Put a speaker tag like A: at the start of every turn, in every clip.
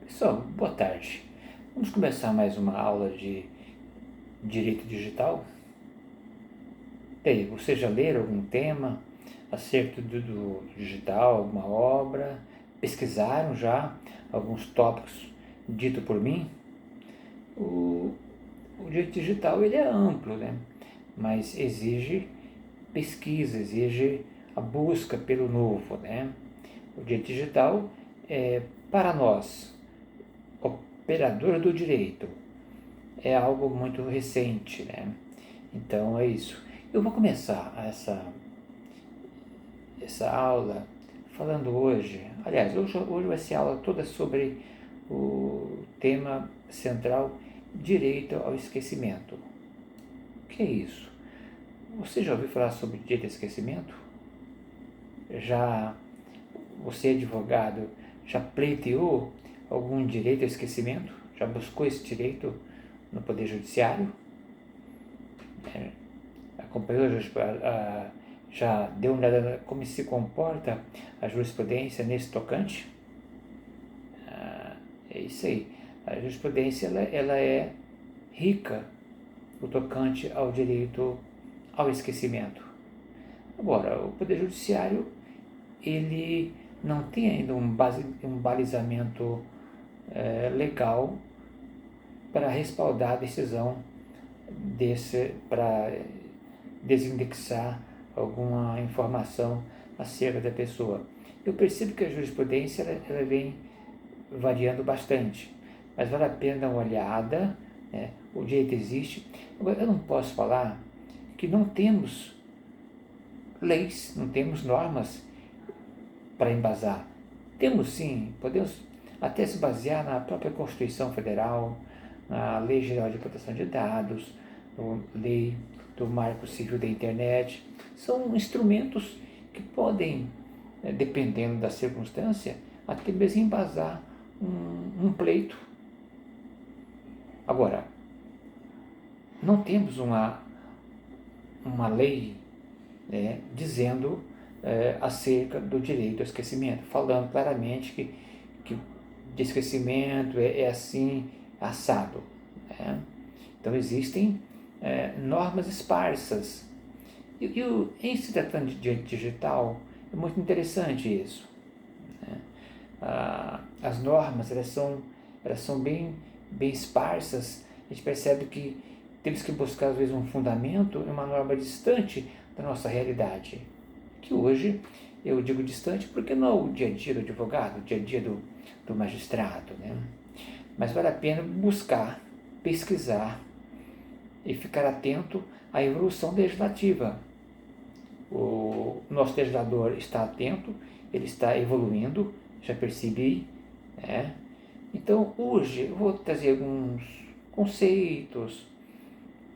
A: Pessoal, boa tarde. Vamos começar mais uma aula de Direito Digital? E aí, vocês já leram algum tema acerca do digital, alguma obra? Pesquisaram já alguns tópicos dito por mim? O, o direito digital ele é amplo, né? Mas exige pesquisa, exige a busca pelo novo, né? O direito digital é para nós, operadores do direito, é algo muito recente, né? Então é isso. Eu vou começar essa aula falando hoje, aliás, hoje vai ser a aula toda sobre o tema central direito ao esquecimento. O que é isso? Você já ouviu falar sobre direito ao esquecimento? Já você é advogado, já pleiteou algum direito ao esquecimento? Já buscou esse direito no Poder Judiciário? Acompanhou, já deu uma olhada como se comporta a jurisprudência nesse tocante? É isso aí. A jurisprudência ela é rica no tocante ao direito ao esquecimento. Agora, o Poder Judiciário ele não tem ainda um balizamento legal para respaldar a decisão para desindexar alguma informação acerca da pessoa. Eu percebo que a jurisprudência ela vem variando bastante, mas vale a pena dar uma olhada, né? O direito existe. Agora, eu não posso falar que não temos leis, não temos normas para embasar. Temos sim, podemos até se basear na própria Constituição Federal, na Lei Geral de Proteção de Dados, na Lei do Marco Civil da Internet. São instrumentos que podem, dependendo da circunstância, até mesmo embasar um pleito. Agora, não temos uma lei, né, dizendo acerca do direito ao esquecimento, falando claramente que de esquecimento é assim, assado. Né? Então existem normas esparsas. Em se tratando de direito digital, é muito interessante isso. Né? As normas elas são bem esparsas. A gente percebe que temos que buscar às vezes um fundamento em uma norma distante da nossa realidade, que hoje eu digo distante porque não é o dia a dia do advogado, o dia a dia do magistrado, né? Mas vale a pena buscar, pesquisar e ficar atento à evolução legislativa. O nosso legislador está atento, ele está evoluindo, já percebi, né? Então hoje eu vou trazer alguns conceitos,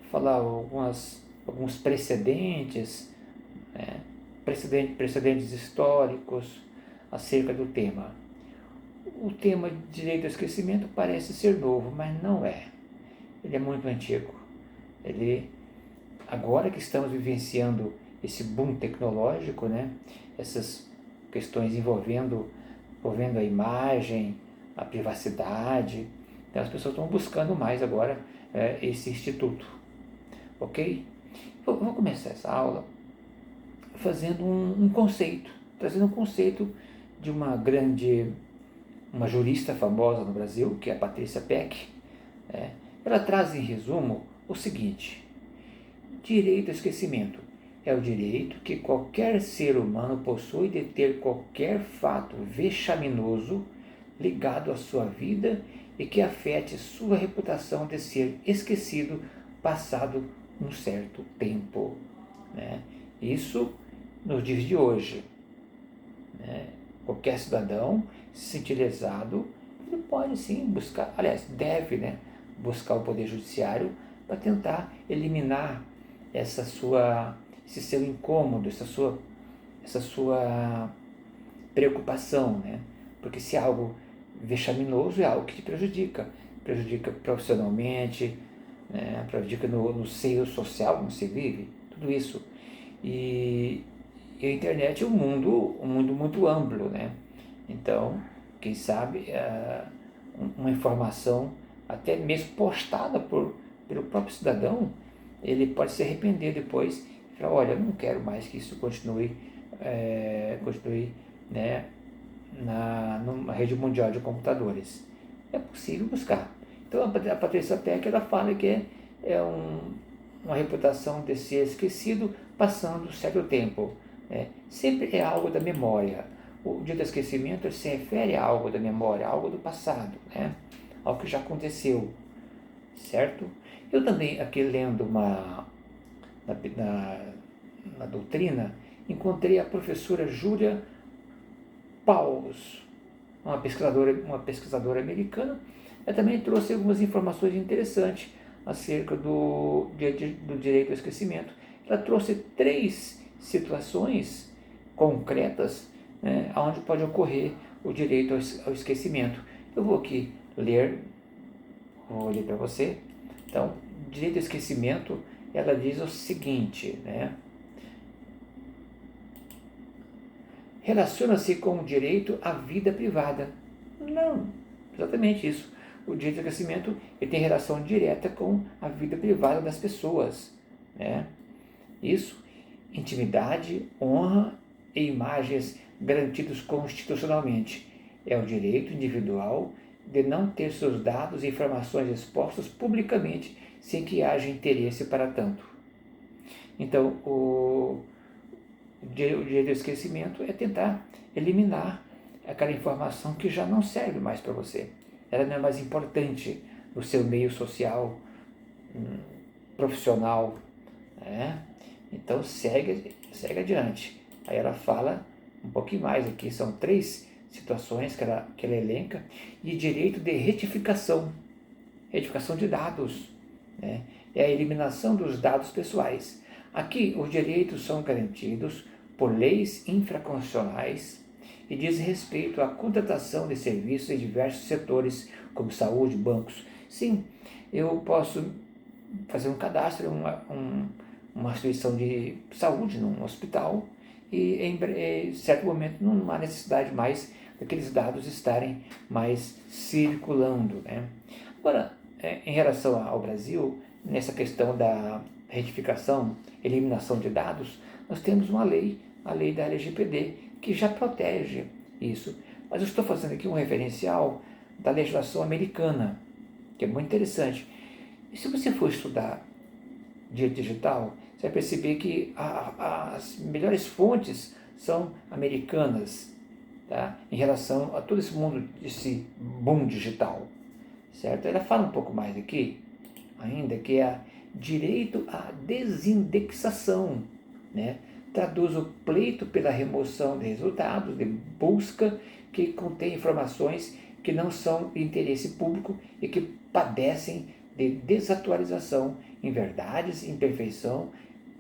A: falar alguns precedentes, né? Precedentes históricos acerca do tema. O tema de direito ao esquecimento parece ser novo, mas não é. Ele é muito antigo. Ele, agora que estamos vivenciando esse boom tecnológico, né? Essas questões envolvendo a imagem, a privacidade, então as pessoas estão buscando mais agora esse instituto, ok? Eu vou começar essa aula fazendo um conceito, trazendo um conceito de uma jurista famosa no Brasil, que é a Patrícia Peck. Ela traz em resumo o seguinte: direito ao esquecimento é o direito que qualquer ser humano possui de ter qualquer fato vexaminoso ligado à sua vida e que afete sua reputação de ser esquecido passado um certo tempo. Né? Isso nos dias de hoje. Né? Qualquer cidadão se sentir lesado, ele pode sim buscar, aliás, deve, né, buscar o Poder Judiciário para tentar eliminar esse seu incômodo, essa sua preocupação, né? Porque se é algo vexaminoso, é algo que te prejudica profissionalmente, né? Prejudica no seio social como se vive, tudo isso. E a internet é um mundo muito amplo, né? Então, quem sabe uma informação, até mesmo postada pelo próprio cidadão, ele pode se arrepender depois e falar, olha, eu não quero mais que isso continue, né, numa rede mundial de computadores. É possível buscar. Então a Patrícia Peck, ela fala que uma reputação de ser esquecido passando certo tempo. Né? Sempre é algo da memória. O dia do esquecimento se refere a algo da memória, algo do passado, né? Algo que já aconteceu, certo? Eu também, aqui lendo na doutrina, encontrei a professora Julia Paus, uma pesquisadora americana. Ela também trouxe algumas informações interessantes acerca do direito ao esquecimento. Ela trouxe 3 situações concretas, né, onde pode ocorrer o direito ao esquecimento. Eu vou aqui vou ler para você. Então, direito ao esquecimento, ela diz o seguinte, né? Relaciona-se com o direito à vida privada. Não, exatamente isso. O direito ao esquecimento ele tem relação direta com a vida privada das pessoas, né? Isso, intimidade, honra e imagens garantidos constitucionalmente. É o direito individual de não ter seus dados e informações expostos publicamente sem que haja interesse para tanto. Então, o direito ao esquecimento é tentar eliminar aquela informação que já não serve mais para você. Ela não é mais importante no seu meio social, profissional, né? Então segue adiante. Aí ela fala um pouquinho mais aqui, são 3 situações que ela elenca, e direito de retificação de dados, né? É a eliminação dos dados pessoais. Aqui os direitos são garantidos por leis infraconstitucionais e diz respeito à contratação de serviços em diversos setores, como saúde, bancos. Sim, eu posso fazer um cadastro em uma instituição de saúde, num hospital, e em certo momento não há necessidade mais daqueles dados estarem mais circulando, né? Agora, em relação ao Brasil, nessa questão da retificação, eliminação de dados, nós temos uma lei, a lei da LGPD, que já protege isso. Mas eu estou fazendo aqui um referencial da legislação americana, que é muito interessante. E se você for estudar direito digital, você vai perceber que as melhores fontes são americanas, tá? Em relação a todo esse mundo, esse boom digital, certo? Ela fala um pouco mais aqui, ainda, que é direito à desindexação, né? Traduz o pleito pela remoção de resultados de busca que contém informações que não são de interesse público e que padecem de desatualização, inverdades, imperfeição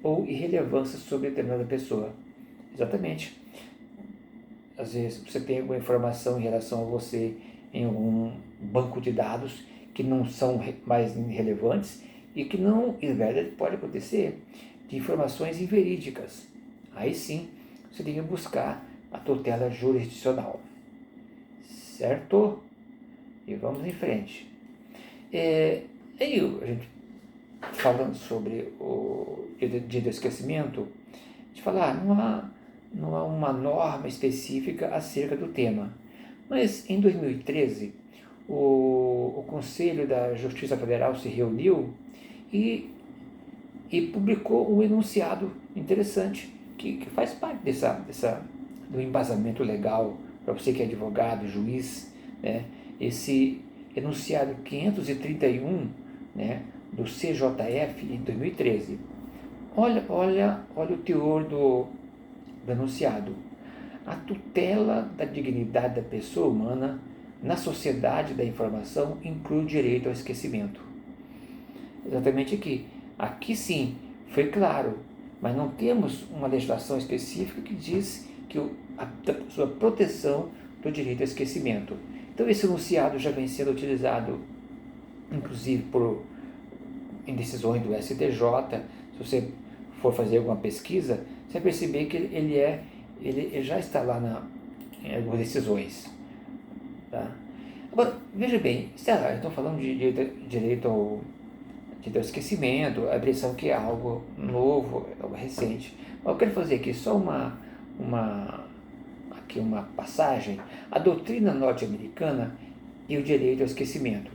A: ou irrelevância sobre determinada pessoa. Exatamente. Às vezes você tem alguma informação em relação a você em algum banco de dados que não são mais relevantes e que não, em verdade, pode acontecer de informações inverídicas. Aí sim, você tem que buscar a tutela jurisdicional. Certo? E vamos em frente. Aí a gente, falando sobre o dia do esquecimento, a gente fala, não há uma norma específica acerca do tema. Mas em 2013, o Conselho da Justiça Federal se reuniu e publicou um enunciado interessante que faz parte do embasamento legal para você que é advogado, juiz, né? Esse enunciado 531, né, do CJF de 2013. Olha o teor do enunciado. A tutela da dignidade da pessoa humana na sociedade da informação inclui o direito ao esquecimento. Exatamente aqui. Aqui sim, foi claro, mas não temos uma legislação específica que diz que a sua proteção do direito ao esquecimento. Então esse enunciado já vem sendo utilizado, inclusive em decisões do STJ. Se você for fazer alguma pesquisa, você vai perceber que ele já está lá em algumas decisões. Tá? Agora, veja bem, sei lá, estou falando de direito ao esquecimento, a impressão que é algo novo, algo recente. Mas eu quero fazer aqui só uma passagem. A doutrina norte-americana e o direito ao esquecimento.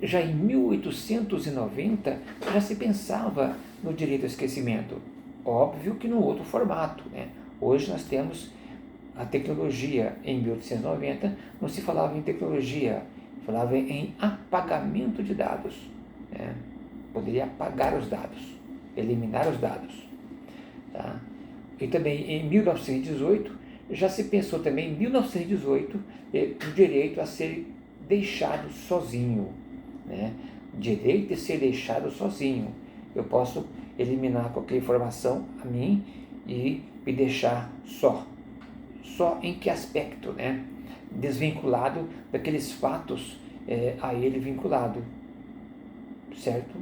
A: Já em 1890 já se pensava no direito ao esquecimento. Óbvio que no outro formato, né? Hoje nós temos a tecnologia. Em 1890 não se falava em tecnologia, falava em apagamento de dados, né? Poderia apagar os dados, eliminar os dados, tá? E também em 1918 já se pensou também em 1918 o direito a ser deixado sozinho, né? Direito de ser deixado sozinho. Eu posso eliminar qualquer informação a mim e me deixar só. Só em que aspecto, né? Desvinculado daqueles fatos a ele vinculado, certo?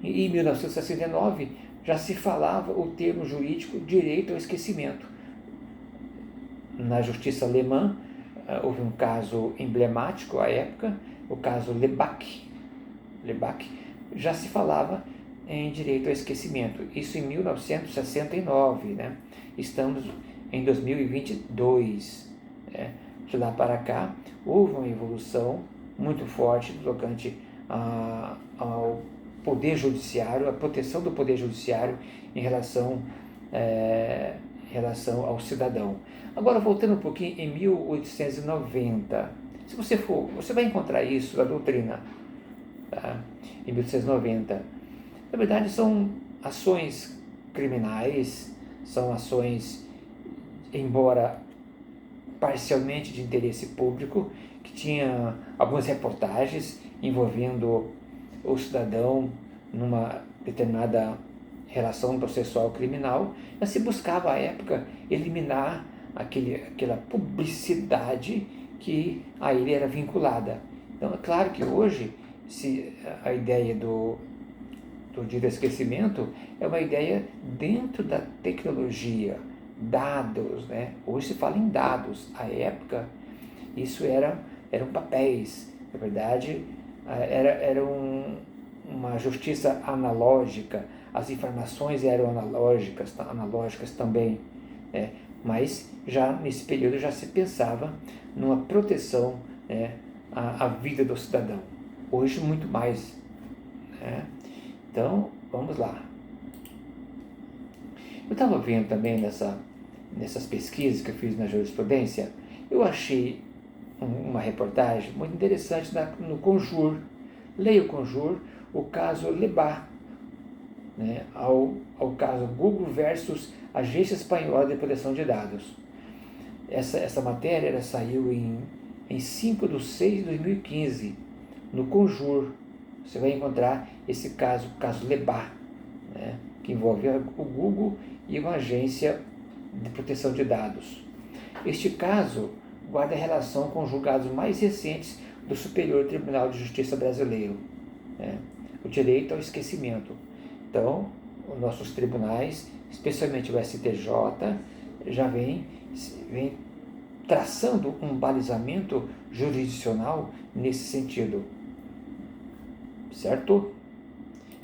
A: E em 1969 já se falava o termo jurídico direito ao esquecimento. Na justiça alemã houve um caso emblemático à época, o caso Lebach. Já se falava em direito ao esquecimento, isso em 1969, né? Estamos em 2022, né? De lá para cá houve uma evolução muito forte no tocante ao poder judiciário, a proteção do poder judiciário em relação ao cidadão. Agora, voltando um pouquinho, em 1890, se você for, você vai encontrar isso na doutrina, tá? Em 1890. Na verdade, são ações criminais, são ações, embora parcialmente de interesse público, que tinha algumas reportagens envolvendo o cidadão numa determinada relação processual criminal, mas se buscava à época eliminar aquela publicidade que a ele era vinculada. Então é claro que hoje se a ideia do direito ao esquecimento é uma ideia dentro da tecnologia, dados, né? Hoje se fala em dados, à época isso eram papéis, na verdade era uma justiça analógica, as informações eram analógicas também, né? Mas já nesse período já se pensava numa proteção, né, à vida do cidadão. Hoje muito mais, né? Então vamos lá. Eu estava vendo também nessas pesquisas que eu fiz na jurisprudência, eu achei uma reportagem muito interessante no Conjur. Leia o Conjur, o caso Lebach, né, ao caso Google versus Agência Espanhola de Proteção de Dados. Essa matéria ela saiu em 5 de 6 de 2015, no Conjur. Você vai encontrar esse caso Lebach, né, que envolve o Google e uma agência de proteção de dados. Este caso guarda relação com os julgados mais recentes do Superior Tribunal de Justiça brasileiro, né, o direito ao esquecimento. Então, os nossos tribunais, especialmente o STJ, já vem traçando um balizamento jurisdicional nesse sentido, certo?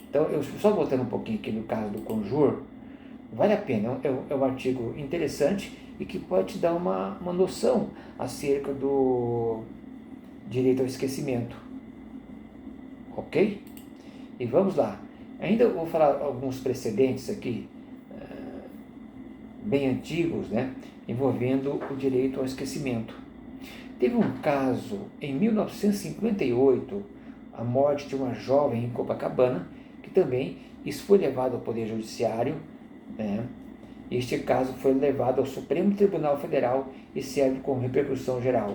A: Então, eu só voltando um pouquinho aqui no caso do Conjur, vale a pena, é um artigo interessante e que pode te dar uma noção acerca do direito ao esquecimento, ok? E vamos lá. Ainda vou falar alguns precedentes aqui, bem antigos, né, envolvendo o direito ao esquecimento. Teve um caso em 1958, a morte de uma jovem em Copacabana, que também isso foi levado ao Poder Judiciário, né? Este caso foi levado ao Supremo Tribunal Federal e serve como repercussão geral.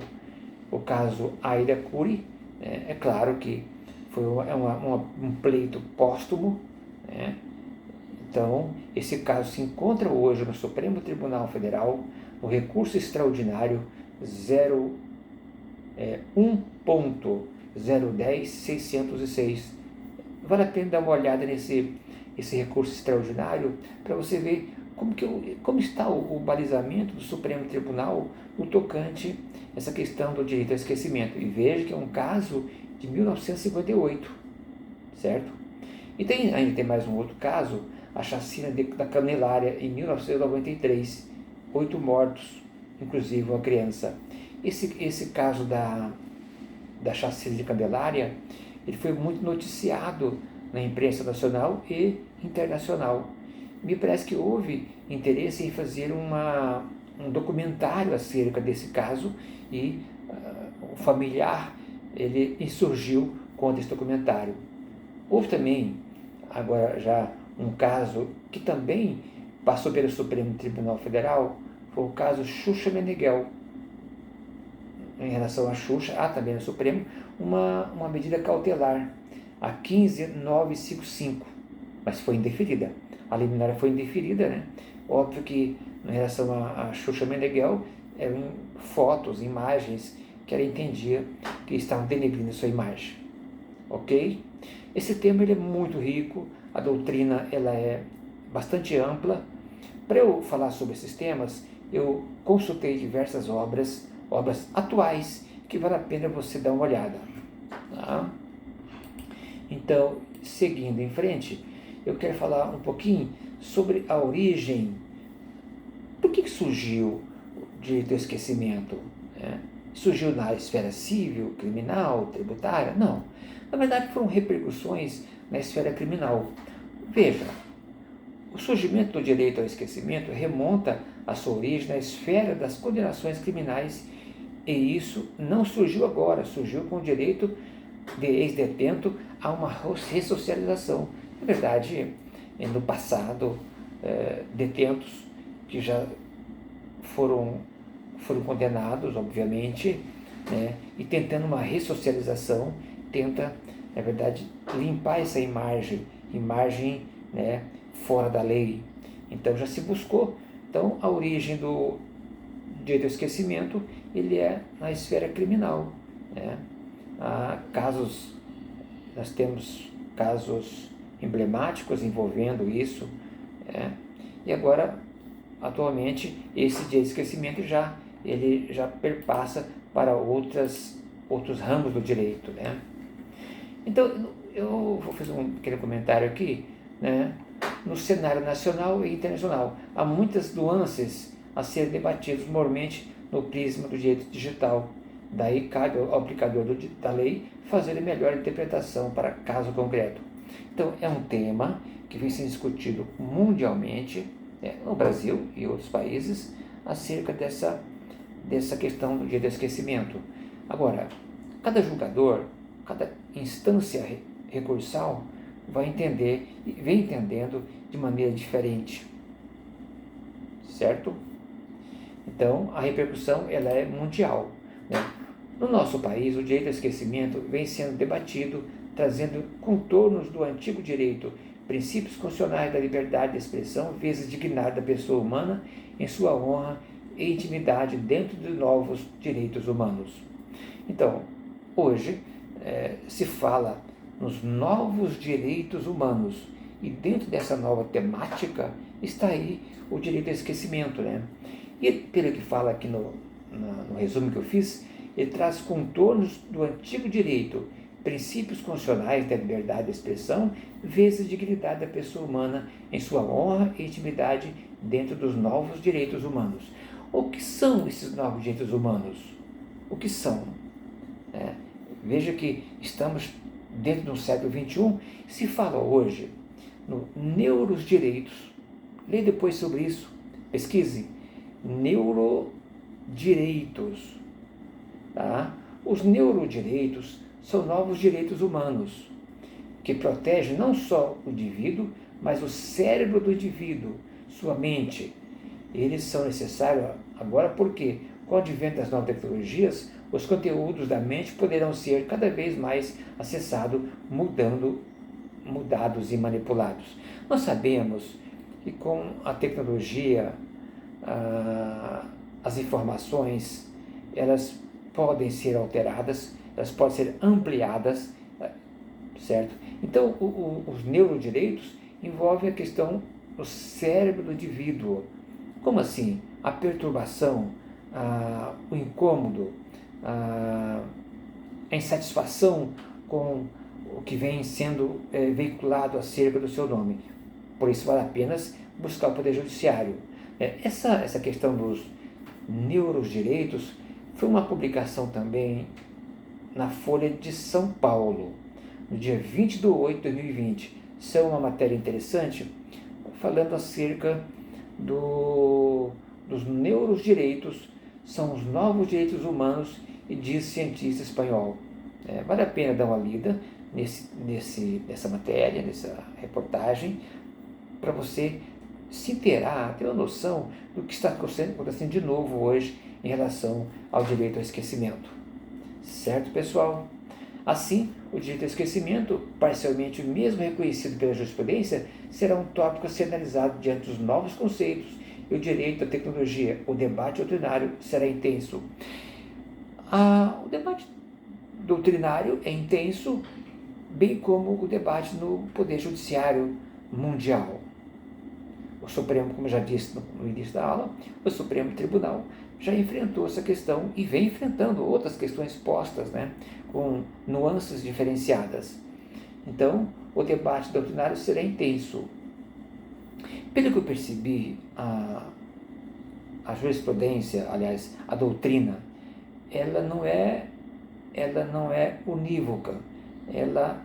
A: O caso Aida Curi, né, é claro que foi um pleito póstumo, né? Então, esse caso se encontra hoje no Supremo Tribunal Federal, no recurso extraordinário 1.010.606. Vale a pena dar uma olhada nesse recurso extraordinário para você ver como está o balizamento do Supremo Tribunal no tocante a essa questão do direito ao esquecimento. E veja que é um caso de 1958, certo? E ainda tem mais um outro caso, a chacina da Candelária, em 1993, 8 mortos, inclusive uma criança. Esse caso da chacina de Candelária, ele foi muito noticiado na imprensa nacional e internacional. Me parece que houve interesse em fazer um documentário acerca desse caso e o familiar ele insurgiu contra esse documentário. Houve também, agora já, um caso que também passou pelo Supremo Tribunal Federal, foi o caso Xuxa Meneghel. Em relação a Xuxa, há também no Supremo uma medida cautelar, a 15955, mas foi indeferida. A liminar foi indeferida, né? Óbvio que, em relação a Xuxa Meneghel, eram fotos, imagens que ela entendia que estavam denegrindo sua imagem. Ok? Esse tema ele é muito rico, a doutrina ela é bastante ampla. Para eu falar sobre esses temas, eu consultei diversas obras atuais, que vale a pena você dar uma olhada. Tá? Então, seguindo em frente, eu quero falar um pouquinho sobre a origem. Por que surgiu o direito ao esquecimento? Surgiu na esfera civil, criminal, tributária? Não. Na verdade, foram repercussões na esfera criminal. Veja, o surgimento do direito ao esquecimento remonta a sua origem na esfera das condenações criminais, e isso não surgiu agora, surgiu com o direito de ex-detento a uma ressocialização. Na verdade, no passado, detentos que já foram condenados, obviamente, né, e tentando uma ressocialização, tenta, na verdade, limpar essa imagem, né, fora da lei. Então já se buscou. Então a origem do direito ao esquecimento ele é na esfera criminal, né? Há casos, nós temos casos emblemáticos envolvendo isso, né? E agora, atualmente, esse direito ao esquecimento ele já perpassa para outros ramos do direito, né? Então, eu vou fazer um pequeno comentário aqui, né? No cenário nacional e internacional, há muitas nuances a serem debatidas mormente no prisma do direito digital. Daí cabe ao aplicador da lei fazer a melhor interpretação para caso concreto. Então, é um tema que vem sendo discutido mundialmente, no Brasil e outros países, acerca dessa questão do direito ao esquecimento. Agora, cada julgador, cada instância recursal vai entender e vem entendendo de maneira diferente, certo? Então, a repercussão ela é mundial, né? No nosso país, o direito ao esquecimento vem sendo debatido, trazendo contornos do antigo direito, princípios constitucionais da liberdade de expressão, vezes dignidade da pessoa humana em sua honra e intimidade dentro de novos direitos humanos. Então, hoje se fala nos novos direitos humanos, e dentro dessa nova temática está aí o direito ao esquecimento, né? E pelo que fala aqui no resumo que eu fiz, ele traz contornos do antigo direito, princípios constitucionais da liberdade de expressão, vezes dignidade da pessoa humana em sua honra e intimidade dentro dos novos direitos humanos. O que são esses novos direitos humanos? O que são? Veja que estamos dentro do século XXI, se fala hoje no neurodireitos. Leia depois sobre isso, pesquise. Neurodireitos. Tá? Os neurodireitos são novos direitos humanos, que protegem não só o indivíduo, mas o cérebro do indivíduo, sua mente. Eles são necessários agora porque, com o advento das novas tecnologias, os conteúdos da mente poderão ser cada vez mais acessados, mudados e manipulados. Nós sabemos que com a tecnologia, as informações, elas podem ser alteradas, elas podem ser ampliadas, certo? Então, os neurodireitos envolvem a questão no cérebro do indivíduo. Como assim? A perturbação, o incômodo, a insatisfação com o que vem sendo veiculado acerca do seu nome. Por isso vale a pena buscar o Poder Judiciário. Essa questão dos neurodireitos foi uma publicação também na Folha de São Paulo, no dia 20 de 8 de 2020. Isso é uma matéria interessante, falando acerca dos neurodireitos, são os novos direitos humanos, e diz cientista espanhol. Vale a pena dar uma lida nessa matéria, nessa reportagem, para você se inteirar, ter uma noção do que está acontecendo de novo hoje em relação ao direito ao esquecimento. Certo, pessoal? Assim, o direito ao esquecimento, parcialmente mesmo reconhecido pela jurisprudência, será um tópico a ser analisado diante dos novos conceitos, e o direito à tecnologia, o debate doutrinário, será intenso. O debate doutrinário é intenso, bem como o debate no Poder Judiciário mundial. O Supremo, como já disse no início da aula, o Supremo Tribunal já enfrentou essa questão e vem enfrentando outras questões postas, com nuances diferenciadas. Então, o debate doutrinário será intenso. Pelo que eu percebi, a jurisprudência, aliás, a doutrina, ela não é unívoca, ela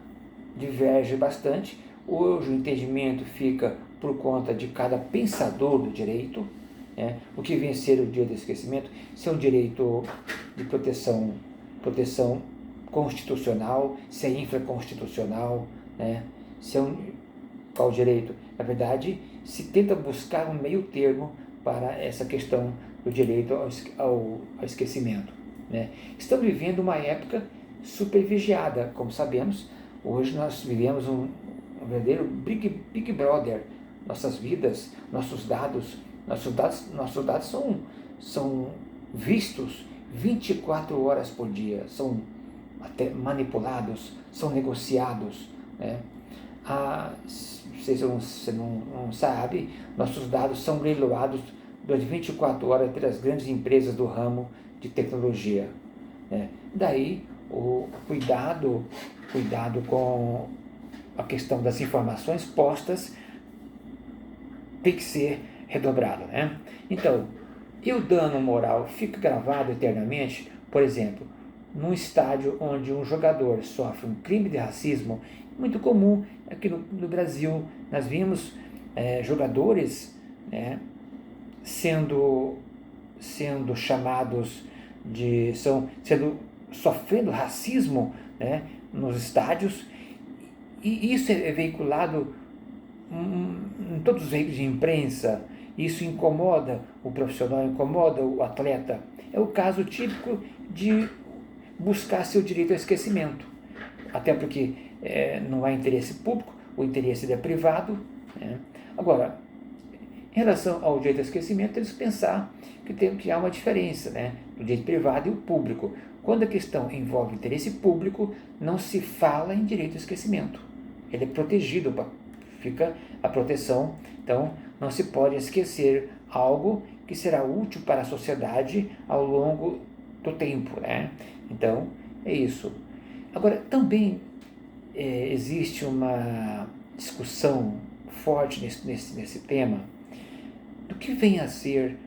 A: diverge bastante. Hoje o entendimento fica por conta de cada pensador do direito, o que vem a ser o direito do esquecimento, se é um direito de proteção constitucional, se é infraconstitucional, se é qual direito. Na verdade, se tenta buscar um meio termo para essa questão do direito ao esquecimento. Estamos vivendo uma época supervigiada, como sabemos. Hoje nós vivemos um verdadeiro Big Brother. Nossas vidas, nossos dados são vistos 24 horas por dia, são até manipulados, são negociados. Se você não sabe, nossos dados são leiloados durante 24 horas pelas grandes empresas do ramo de tecnologia. Daí o cuidado com a questão das informações postas tem que ser redobrado. Então, e o dano moral fica gravado eternamente? Por exemplo, num estádio onde um jogador sofre um crime de racismo, muito comum aqui no Brasil, nós vimos jogadores sendo chamados sofrendo racismo nos estádios, e isso é veiculado em todos os veículos de imprensa. Isso incomoda o profissional, incomoda o atleta. É o caso típico de buscar seu direito ao esquecimento, até porque não há interesse público, o interesse é privado. Agora, em relação ao direito ao esquecimento, temos que pensar que há uma diferença do direito privado e o público. Quando a questão envolve interesse público, não se fala em direito ao esquecimento. Ele é protegido, fica a proteção. Então, não se pode esquecer algo que será útil para a sociedade ao longo do tempo. Então, é isso. Agora, também existe uma discussão forte nesse tema do que vem a ser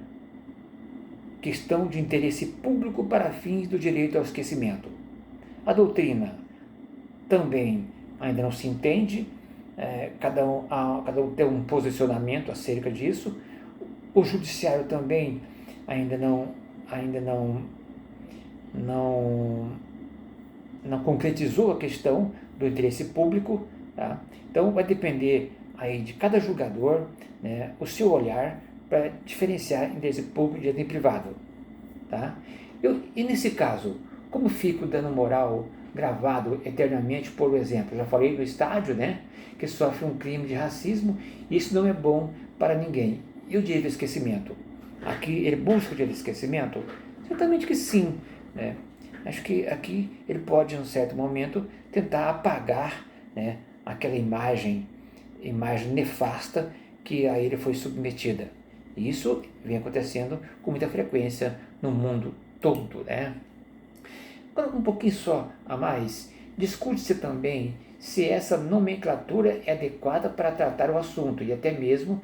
A: questão de interesse público para fins do direito ao esquecimento. A doutrina também ainda não se entende, cada um tem um posicionamento acerca disso. O judiciário também ainda não concretizou a questão do interesse público. Então vai depender aí de cada julgador, o seu olhar para diferenciar interesse público e direito privado. E nesse caso, como fica o dano moral gravado eternamente? Por exemplo, já falei do estádio, que sofre um crime de racismo, e isso não é bom para ninguém. E o direito ao esquecimento? Aqui ele busca o direito ao esquecimento? Certamente que sim. Acho que aqui ele pode, em um certo momento, tentar apagar aquela imagem nefasta que a ele foi submetida. E isso vem acontecendo com muita frequência no mundo todo, né? Agora, um pouquinho só a mais, discute-se também se essa nomenclatura é adequada para tratar o assunto e até mesmo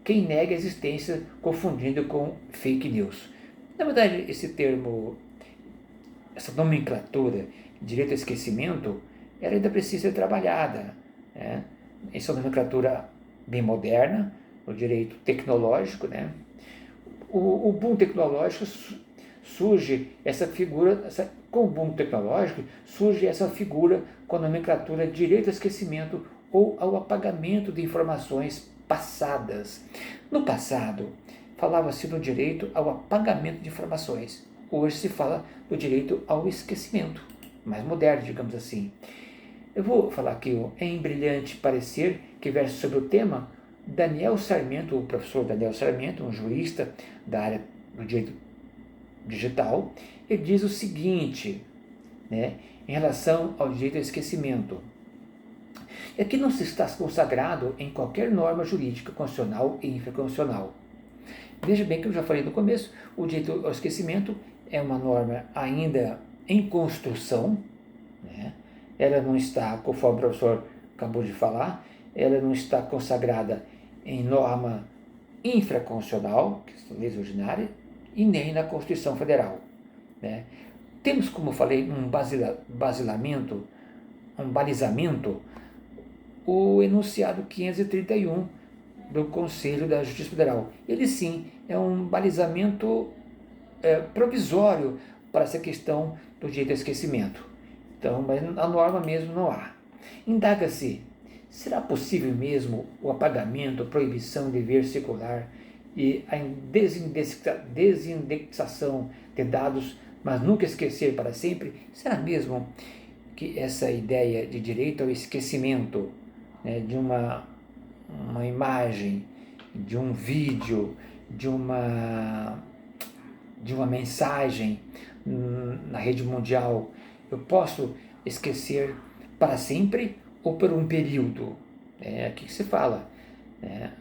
A: quem nega a existência confundindo com fake news. Na verdade, esse termo, essa nomenclatura, direito ao esquecimento, ela ainda precisa ser trabalhada, né? Essa é uma nomenclatura bem moderna, o direito tecnológico, né? O boom tecnológico surge essa figura, com o boom tecnológico surge essa figura com a nomenclatura de direito ao esquecimento ou ao apagamento de informações passadas. No passado, falava-se do direito ao apagamento de informações. Hoje se fala do direito ao esquecimento, mais moderno, digamos assim. Eu vou falar aqui em brilhante parecer que versa sobre o tema Daniel Sarmento, o professor Daniel Sarmento, um jurista da área do direito digital, ele diz o seguinte, né, em relação ao direito ao esquecimento. É que não se está consagrado em qualquer norma jurídica constitucional e infraconstitucional. Veja bem que eu já falei no começo, o direito ao esquecimento é uma norma ainda em construção, né? Ela não está, conforme o professor acabou de falar, ela não está consagrada em norma infraconstitucional, que são leis ordinárias, e nem na Constituição Federal, né? Temos, como eu falei, um balizamento, o enunciado 531 do Conselho da Justiça Federal. Ele sim é um balizamento provisório para essa questão do direito ao esquecimento. Então, mas a norma mesmo não há. Indaga-se, será possível mesmo o apagamento, a proibição de ver circular e a desindexação de dados, mas nunca esquecer para sempre? Será mesmo que essa ideia de direito ao esquecimento, né, de uma imagem, de um vídeo, de uma mensagem na rede mundial, eu posso esquecer para sempre ou por um período? É aqui que se fala, né?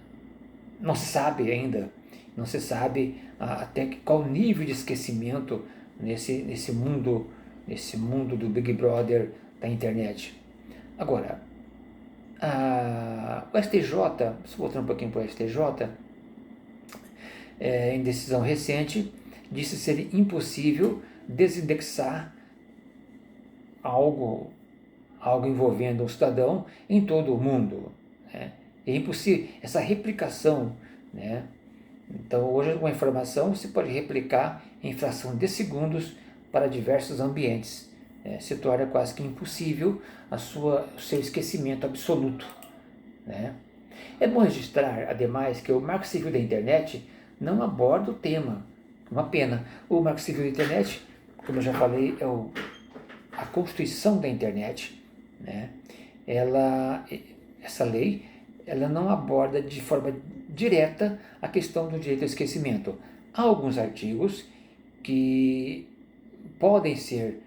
A: Não se sabe ainda, não se sabe até qual nível de esquecimento nesse mundo do Big Brother da internet. Agora, o STJ, voltando um pouquinho para o STJ, em decisão recente, disse ser impossível desindexar algo envolvendo um cidadão em todo o mundo, né? É impossível essa replicação, né? Então, hoje, uma informação se pode replicar em fração de segundos para diversos ambientes. Se torna quase que impossível o seu esquecimento absoluto, né? É bom registrar, ademais, que o Marco Civil da Internet não aborda o tema. Uma pena. O Marco Civil da Internet, como eu já falei, é a Constituição da Internet, né? Essa lei, ela não aborda de forma direta a questão do direito ao esquecimento. Há alguns artigos que podem ser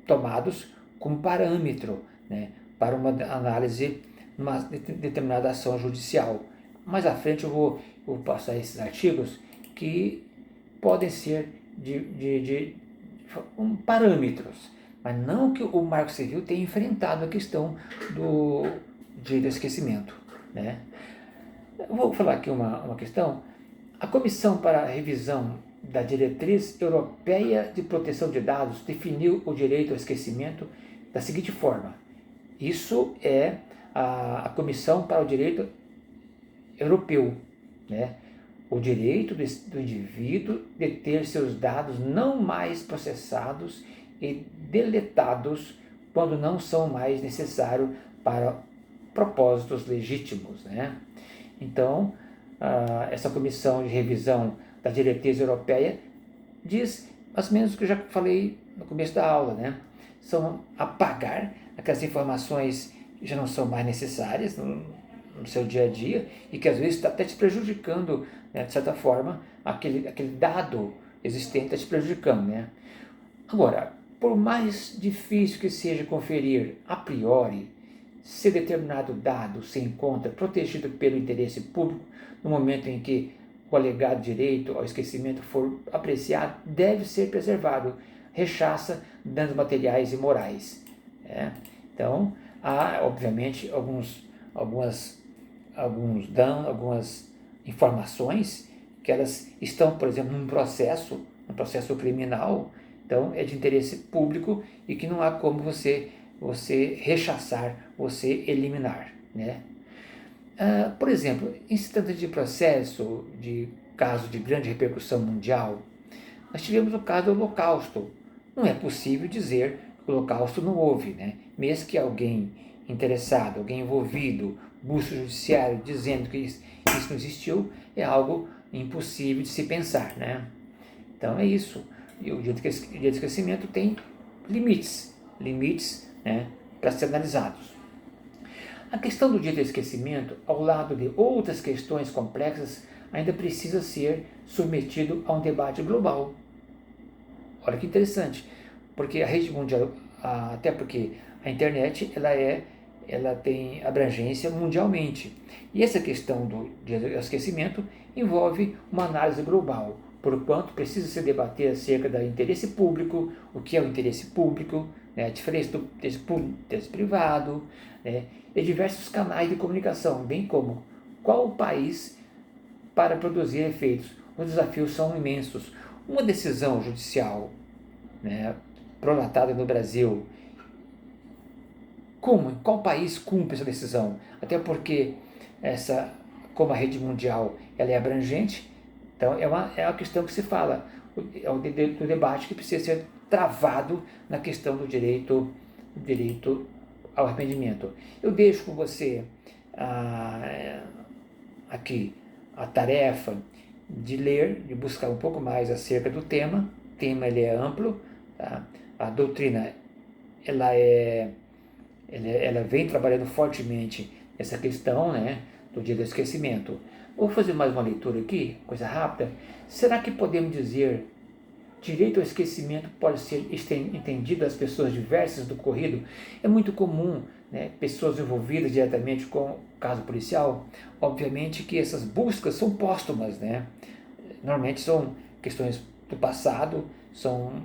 A: tomados como parâmetro, né, para uma análise numa determinada ação judicial. Mais à frente eu vou passar esses artigos que podem ser de parâmetros, mas não que o Marco Civil tenha enfrentado a questão do direito ao esquecimento, né? Eu vou falar aqui uma questão. A Comissão para a Revisão da Diretriz Europeia de Proteção de Dados definiu o direito ao esquecimento da seguinte forma. Isso é a Comissão para o Direito Europeu, né? O direito do indivíduo de ter seus dados não mais processados e deletados quando não são mais necessários para propósitos legítimos, né? Então, essa comissão de revisão da diretriz europeia diz mais ou menos o que eu já falei no começo da aula, né? São apagar aquelas informações que já não são mais necessárias no seu dia a dia e que às vezes está até te prejudicando, né, de certa forma, aquele dado existente está te prejudicando, né? Agora, por mais difícil que seja conferir a priori se determinado dado se encontra protegido pelo interesse público, no momento em que o alegado direito ao esquecimento for apreciado, deve ser preservado, rechaça danos materiais e morais. Então, há, obviamente, algumas informações que elas estão, por exemplo, num processo criminal, então é de interesse público e que não há como você rechaçar, você eliminar, né? Por exemplo, em se tratando de processo, de caso de grande repercussão mundial, nós tivemos o caso do Holocausto. Não é possível dizer que o Holocausto não houve, né? Mesmo que alguém interessado, alguém envolvido, busque o judiciário dizendo que isso não existiu, é algo impossível de se pensar, né? Então é isso. E o direito de esquecimento tem limites, né, para ser analisados. A questão do direito ao esquecimento, ao lado de outras questões complexas, ainda precisa ser submetido a um debate global. Olha que interessante, porque a rede mundial, até porque a internet ela tem abrangência mundialmente. E essa questão do direito ao esquecimento envolve uma análise global, porquanto precisa se debater acerca do interesse público, o que é o interesse público, né, a diferença do interesse privado, né, e diversos canais de comunicação, bem como qual o país para produzir efeitos. Os desafios são imensos. Uma decisão judicial, né, prolatada no Brasil, em qual país cumpre essa decisão? Até porque como a rede mundial ela é abrangente, então é uma questão que se fala, é um debate que precisa ser travado na questão do direito ao arrependimento. Eu deixo com você aqui a tarefa de ler, de buscar um pouco mais acerca do tema. O tema ele é amplo, tá? A doutrina ela vem trabalhando fortemente essa questão, né, do dia do esquecimento. Vou fazer mais uma leitura aqui, coisa rápida. Será que podemos dizer direito ao esquecimento pode ser entendido às pessoas diversas do ocorrido? É muito comum, né, pessoas envolvidas diretamente com o caso policial. Obviamente que essas buscas são póstumas, né? Normalmente são questões do passado, são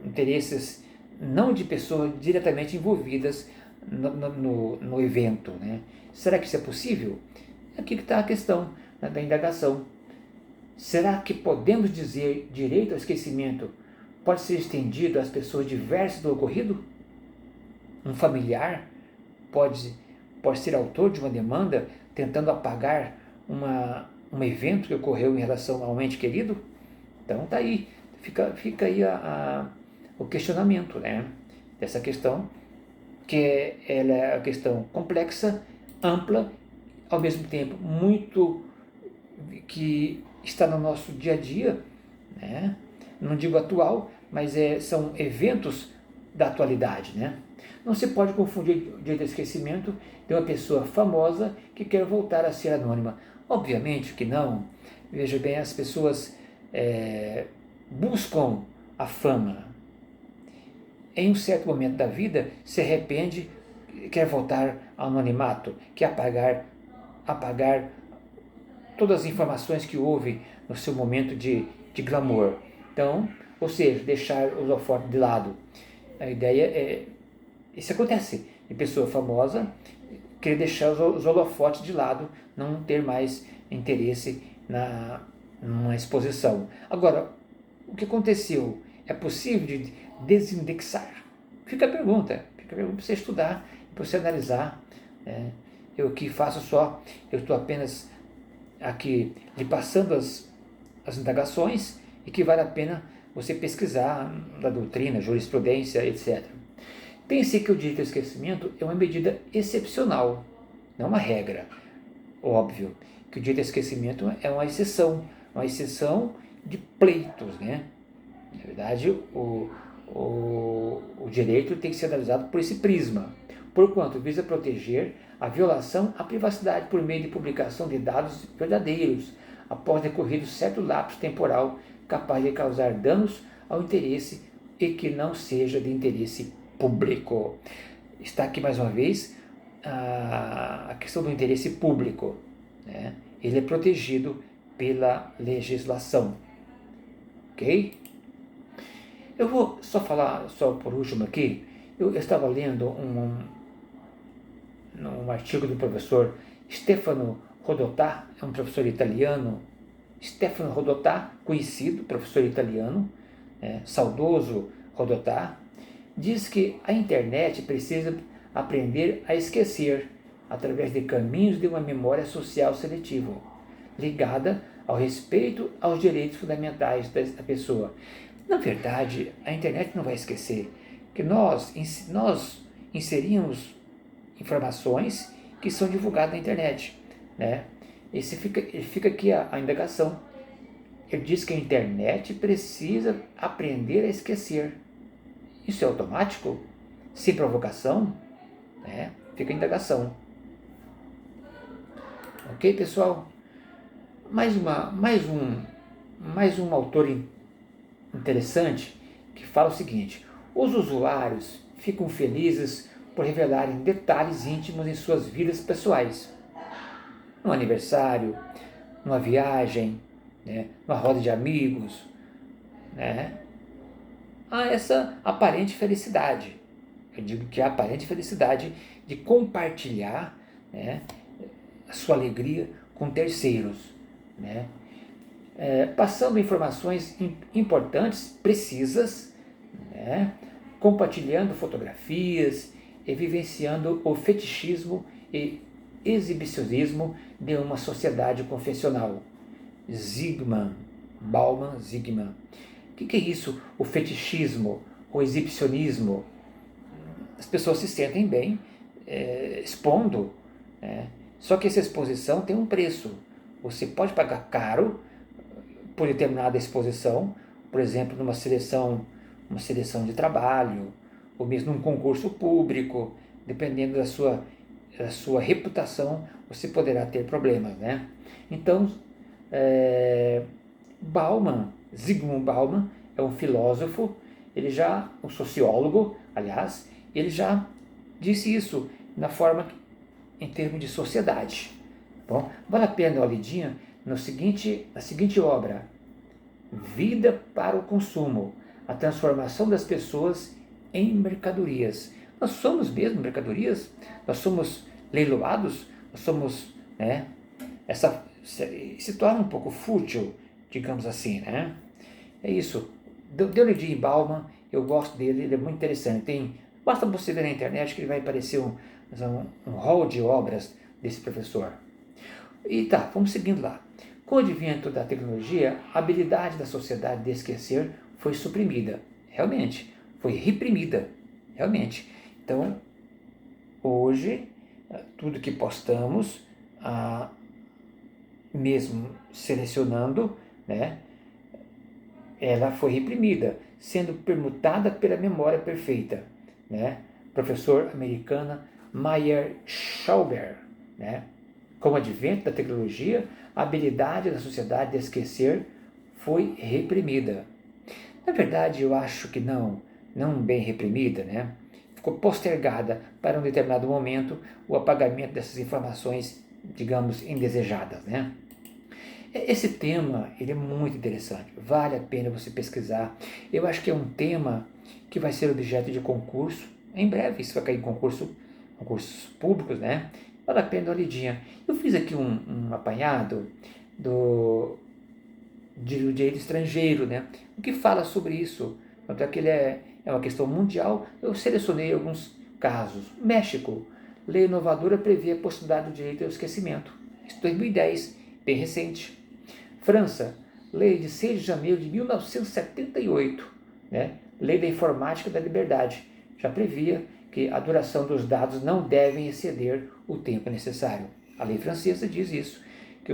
A: interesses não de pessoas diretamente envolvidas no evento, né? Será que isso é possível? Aqui que está a questão, né, da indagação. Será que podemos dizer direito ao esquecimento pode ser estendido às pessoas diversas do ocorrido? Um familiar pode ser autor de uma demanda tentando apagar um evento que ocorreu em relação a um ente querido? Então tá aí, fica aí o questionamento, né, dessa questão, que ela é uma questão complexa, ampla, ao mesmo tempo muito que está no nosso dia a dia, né? Não digo atual, mas são eventos da atualidade, né? Não se pode confundir o direito ao esquecimento de uma pessoa famosa que quer voltar a ser anônima. Obviamente que não. Veja bem, as pessoas buscam a fama. Em um certo momento da vida, se arrepende, quer voltar ao anonimato, quer apagar todas as informações que houve no seu momento de glamour. Então, ou seja, deixar os holofotes de lado. A ideia é, isso acontece, de pessoa famosa querer deixar os holofotes de lado, não ter mais interesse numa exposição. Agora, o que aconteceu? É possível de desindexar? Fica a pergunta para você estudar, para você analisar. Né? Eu que faço eu estou apenas aqui lhe passando as indagações e que vale a pena você pesquisar da doutrina, jurisprudência, etc. Pense que o direito ao esquecimento é uma medida excepcional, não uma regra. Óbvio que o direito ao esquecimento é uma exceção de pleitos, né? Na verdade, o direito tem que ser analisado por esse prisma, porquanto visa proteger a violação à privacidade por meio de publicação de dados verdadeiros, após decorrido certo lapso temporal capaz de causar danos ao interesse e que não seja de interesse público. Está aqui mais uma vez a questão do interesse público, né? Ele é protegido pela legislação, ok? Eu vou só falar, só por último aqui, eu estava lendo um artigo do professor Stefano Rodotà, é um professor italiano. Stefano Rodotà, conhecido professor italiano, saudoso Rodotà, diz que a internet precisa aprender a esquecer através de caminhos de uma memória social seletiva, ligada ao respeito aos direitos fundamentais da pessoa. Na verdade, a internet não vai esquecer que nós inserimos informações que são divulgadas na internet, né? Fica aqui a indagação. Ele diz que a internet precisa aprender a esquecer. Isso é automático? Sem provocação? Né? Fica a indagação. Ok, pessoal? Mais um autor interessante que fala o seguinte: os usuários ficam felizes por revelarem detalhes íntimos em suas vidas pessoais. No aniversário, numa viagem, né, numa roda de amigos, né? Há essa aparente felicidade. Eu digo que há aparente felicidade de compartilhar, né, a sua alegria com terceiros, né? Passando informações importantes, precisas, né? Compartilhando fotografias e vivenciando o fetichismo e exibicionismo de uma sociedade confessional. Bauman Zygmunt. O que é isso, o fetichismo, o exibicionismo? As pessoas se sentem bem expondo, né? Só que essa exposição tem um preço. Você pode pagar caro por determinada exposição, por exemplo, numa seleção de trabalho, ou mesmo num concurso público, dependendo da sua reputação, você poderá ter problemas, né? Então, Zygmunt Bauman é um filósofo, um sociólogo, aliás, ele já disse isso em termos de sociedade. Bom, vale a pena dar uma olhadinha na seguinte obra: Vida para o Consumo, a transformação das pessoas em mercadorias. Nós somos mesmo mercadorias? Nós somos leiloados? Nós somos, né? Se torna um pouco fútil, digamos assim, né? É isso. Deu olhadinha em Bauman, eu gosto dele, ele é muito interessante. Basta você ver na internet que ele vai aparecer um hall de obras desse professor. E tá, vamos seguindo lá. Com o advento da tecnologia, a habilidade da sociedade de esquecer foi suprimida. Realmente, foi reprimida. Realmente. Então, hoje, tudo que postamos, mesmo selecionando, né, ela foi reprimida, sendo permutada pela memória perfeita, né? Professor americana Meyer Schauber, né? Com o advento da tecnologia, a habilidade da sociedade de esquecer foi reprimida. Na verdade, eu acho que não bem reprimida, né? Ficou postergada para um determinado momento o apagamento dessas informações, digamos, indesejadas, né? Esse tema, ele é muito interessante, vale a pena você pesquisar. Eu acho que é um tema que vai ser objeto de concurso. Em breve isso vai cair em concursos públicos, né? Vale a pena dar uma olhadinha. Eu fiz aqui um apanhado do direito estrangeiro, né? O que fala sobre isso? Tanto é que ele é uma questão mundial. Eu selecionei alguns casos. México, lei inovadora prevê a possibilidade do direito ao esquecimento. Isso 2010, bem recente. França, lei de 6 de janeiro de 1978, né? Lei da informática da liberdade, já previa que a duração dos dados não devem exceder o tempo necessário. A lei francesa diz isso, que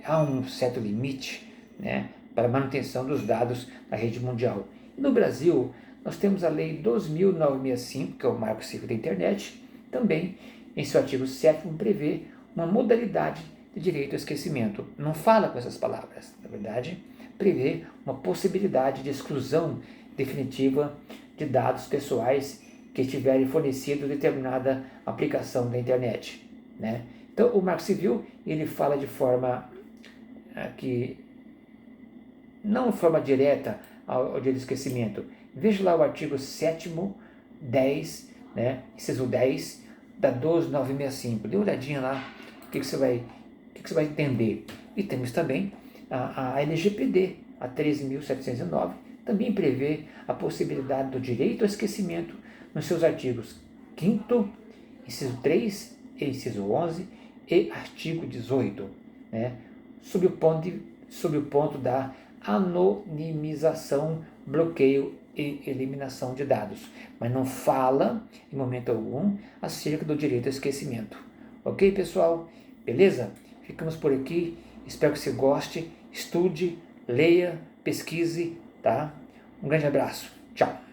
A: há um certo limite, né, para a manutenção dos dados na rede mundial. E no Brasil, nós temos a Lei 12.965, que é o Marco Civil da Internet, também, em seu artigo 7º, prevê uma modalidade de direito ao esquecimento. Não fala com essas palavras, na verdade, prevê uma possibilidade de exclusão definitiva de dados pessoais que tiverem fornecido determinada aplicação da internet, né? Então, o Marco Civil, ele fala de forma que não de forma direta ao direito do esquecimento. Veja lá o artigo 7º, 10, né, inciso 10, da 12965. Dê uma olhadinha lá, o que você vai entender. E temos também a LGPD, a 13.709, também prevê a possibilidade do direito ao esquecimento nos seus artigos 5º, inciso 3 e inciso 11 e artigo 18, né, sob o ponto da anonimização, bloqueio e eliminação de dados, mas não fala, em momento algum, acerca do direito ao esquecimento. Ok, pessoal? Beleza? Ficamos por aqui. Espero que você goste, estude, leia, pesquise, tá? Um grande abraço. Tchau.